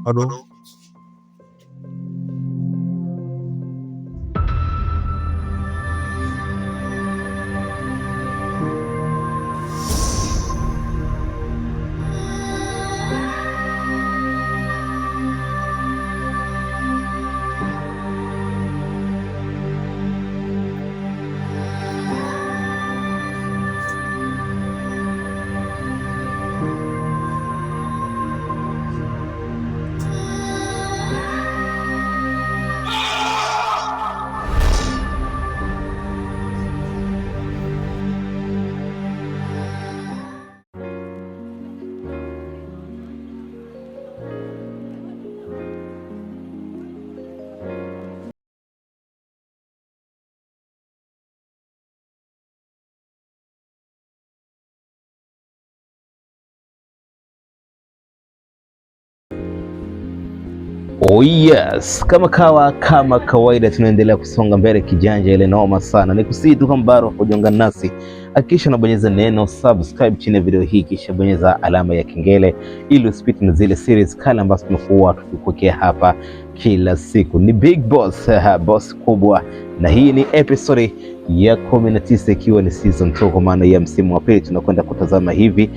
Halo. Oh yes, kama kawaida tunaendelea kusonga mbele kijanja ile noma sana. Nikusii tu kama bado hujaungana nasi, hakikisha unabonyeza neno subscribe chini ya video hii, kisha bonyeza alama ya kengele ili usipite na zile series kali ambazo tunakuwa tukikuwekea hapa kila siku. Ni Big Boss, boss kubwa, na hii ni episode ya 19 ikiwa ni season 2 kwa maana ya msimu wa pili. Tunakwenda kutazama hivi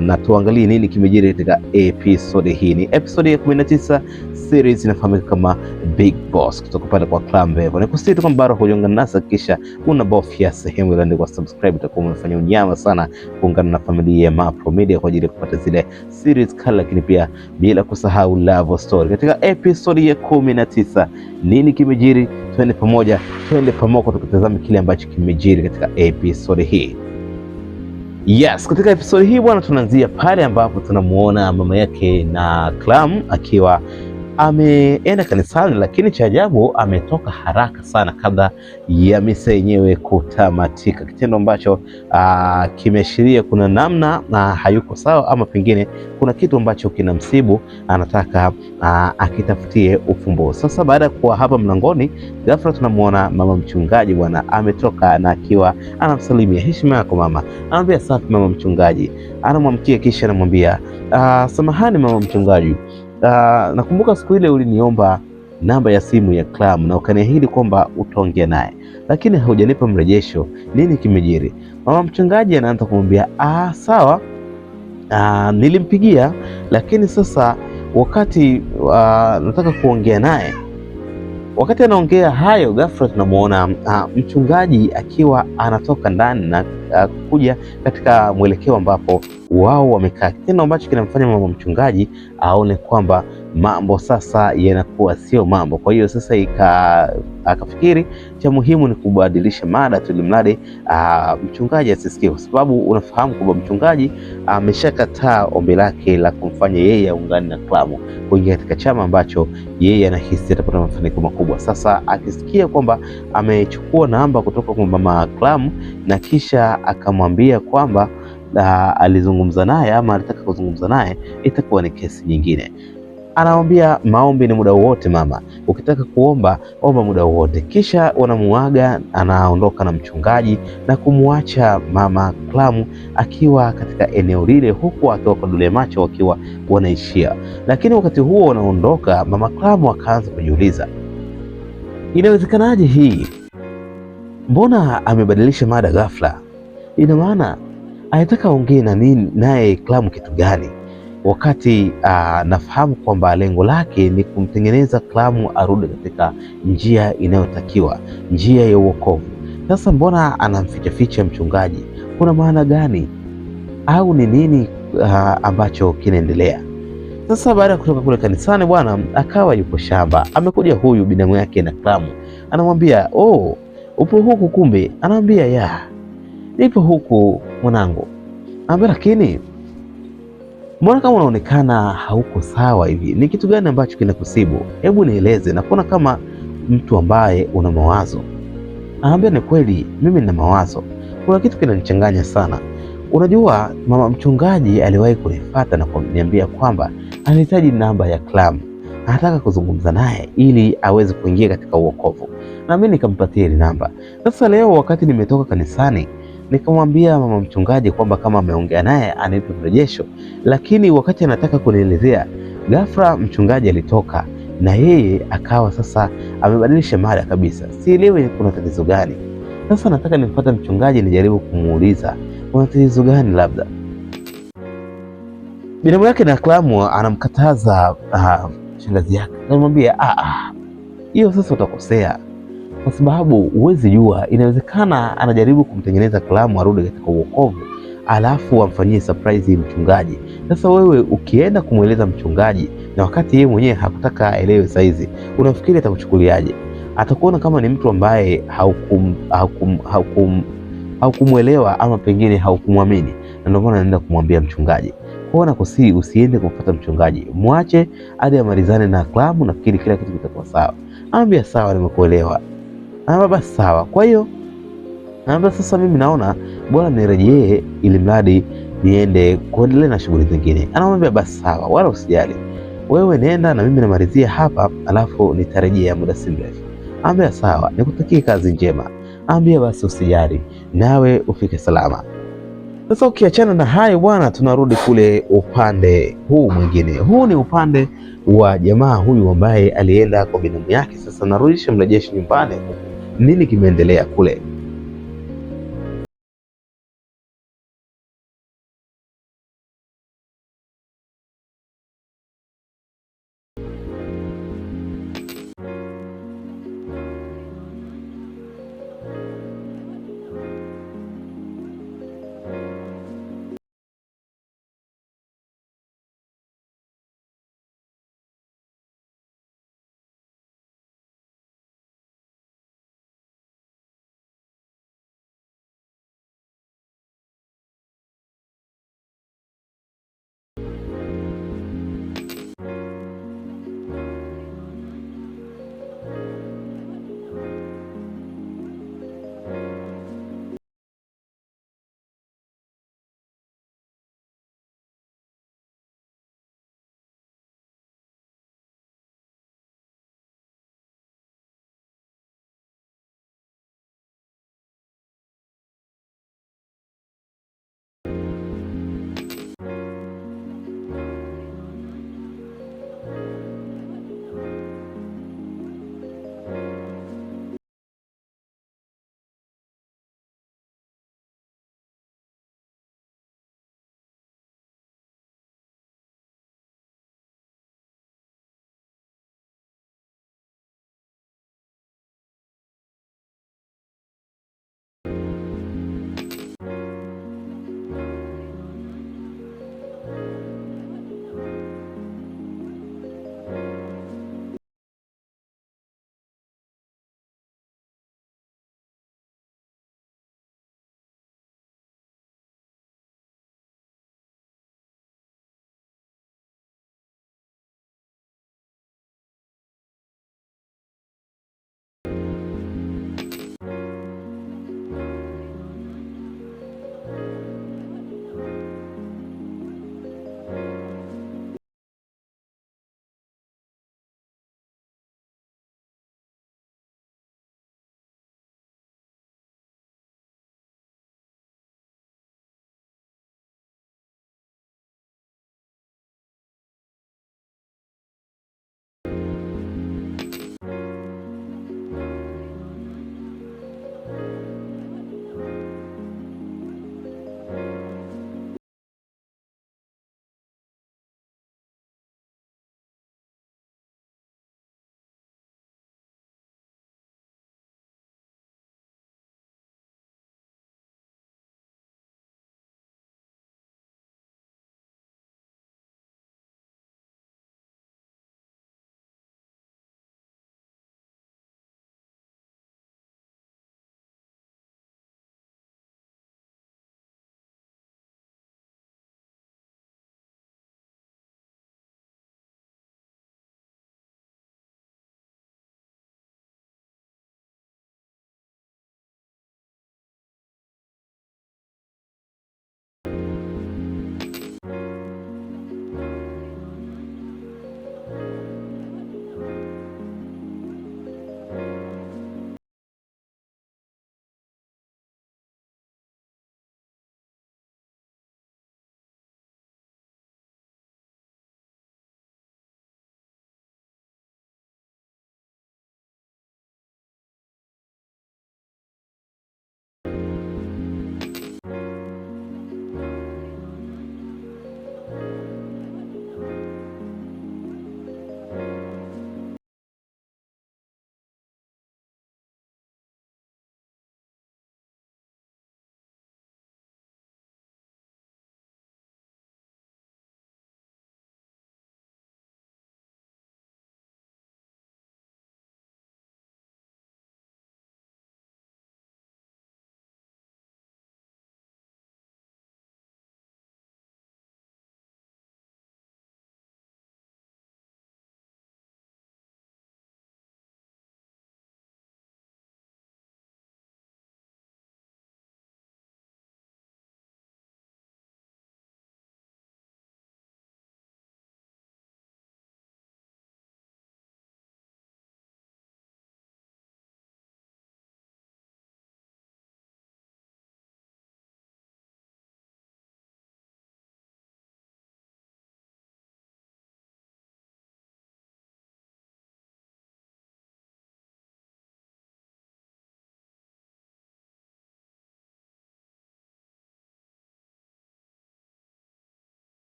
na tuangalie nini kimejiri katika episode hii. Ni episode ya 19, series inafahamika kama Big Boss kutoka pale kwa Clamvevo. Nikusii tu kwamba bado hujaungana nasi, kisha unabofya sehemu iliyoandikwa subscribe, utakuwa umefanya unyama sana kuungana na familia ya Mapro Media kwa ajili ya kupata zile series kali, lakini pia bila kusahau love story. Katika episode ya 19 nini kimejiri? Twende pamoja, twende pamoja tukitazama kile ambacho kimejiri katika episode hii. Yes, katika episode hii bwana, tunaanzia pale ambapo tunamuona mama yake na Clam akiwa ameenda kanisani, lakini cha ajabu ametoka haraka sana kabla ya misa yenyewe kutamatika, kitendo ambacho kimeashiria kuna namna hayuko sawa, ama pengine kuna kitu ambacho kinamsibu, anataka akitafutie ufumbuzi. Sasa baada ya kuwa hapa mlangoni, ghafla tunamuona mama mchungaji bwana ametoka na akiwa anamsalimia, heshima yako mama. Anamwambia safi mama mchungaji, anamwamkia kisha anamwambia samahani mama mchungaji, nakumbuka siku ile uliniomba namba ya simu ya Clam na ukaniahidi kwamba utaongea naye, lakini haujanipa mrejesho. Nini kimejiri? Mama mchungaji anaanza kumwambia sawa, nilimpigia, lakini sasa wakati nataka kuongea naye, wakati anaongea hayo, ghafla tunamuona mchungaji akiwa anatoka ndani na kuja katika mwelekeo ambapo wao wamekaa, kitendo ambacho kinamfanya mama mchungaji aone kwamba mambo sasa yanakuwa sio mambo. Kwa hiyo sasa akafikiri cha muhimu ni kubadilisha mada tu, ilimradi mchungaji asisikie, kwa sababu unafahamu kwamba mchungaji ameshakataa ombi lake la kumfanya yeye aungane na Clam kuingia katika chama ambacho yeye anahisi atapata mafanikio makubwa. Sasa akisikia kwamba amechukua namba kutoka kwa mama Clam na kisha akamwambia kwamba alizungumza naye ama alitaka kuzungumza naye, itakuwa ni kesi nyingine. Anamwambia maombi ni muda wote mama, ukitaka kuomba omba muda wote. Kisha wanamuaga, anaondoka na mchungaji na kumwacha mama Clam akiwa katika eneo lile, huku akiwa kodole macho wakiwa wanaishia. Lakini wakati huo wanaondoka, mama Clam akaanza kujiuliza, inawezekanaje hii? Mbona amebadilisha mada ghafla? Ina maana anataka aongee na nini naye Clam kitu gani? Wakati nafahamu kwamba lengo lake ni kumtengeneza Clam arudi katika njia inayotakiwa, njia ya uokovu. Sasa mbona anamficha mchungaji? Kuna maana gani? Au ni nini ambacho kinaendelea? Sasa baada ya kutoka kule kanisani bwana, akawa yuko shamba, amekuja huyu binamu yake na Clam, anamwambia upo huku kumbe? Anamwambia nipo huku mwanangu. Anamwambia lakini mbona kama unaonekana hauko sawa hivi? Ni kitu gani ambacho kinakusibu? Hebu nieleze, nakuona kama mtu ambaye una mawazo. Anamwambia ni kweli mimi nina mawazo, kuna kitu kinanichanganya sana. Unajua mama mchungaji aliwahi kunifuata na kuniambia kwamba anahitaji namba ya Clam, anataka kuzungumza naye ili aweze kuingia katika uokovu, na mimi nikampatia ile namba. Sasa leo wakati nimetoka kanisani, nikamwambia mama mchungaji kwamba kama ameongea naye anipe mrejesho, lakini wakati anataka kunielezea Ghafla mchungaji alitoka na yeye akawa sasa amebadilisha mada kabisa. Sielewi kuna tatizo gani. Sasa nataka nimfuate mchungaji nijaribu kumuuliza kuna tatizo gani labda. Binamu yake na Klamu anamkataza shangazi yake. Anamwambia hiyo sasa utakosea, kwa sababu huwezi jua, inawezekana anajaribu kumtengeneza Klamu arudi katika uokovu, alafu amfanyie surprise mchungaji. Sasa wewe ukienda kumweleza mchungaji na wakati yeye mwenyewe hakutaka aelewe saizi, unafikiri atakuchukuliaje? Atakuona kama ni mtu ambaye haukumwelewa ama pengine haukumwamini, na ndio maana anaenda kumwambia mchungaji. Kwa nakusii usiende kumfuata mchungaji, mwache hadi amalizane na Klamu, nafikiri kila kitu kitakuwa sawa. Anambia sawa, nimekuelewa. Anambia basi sawa. Kwa hiyo anambia sasa mimi naona bora nirejee ili mradi niende kuendelea na shughuli zingine. Anamwambia basi sawa, wala usijali. Wewe nenda na mimi namalizia hapa, alafu nitarejea muda si mrefu. Anambia sawa, nikutakie kazi njema. Anambia basi usijali, nawe ufike salama. Sasa ukiachana na hayo bwana, tunarudi kule upande huu mwingine. Huu ni upande wa jamaa huyu ambaye alienda kwa binamu yake. Sasa narudisha mrejeshi nyumbani, nini kimeendelea kule?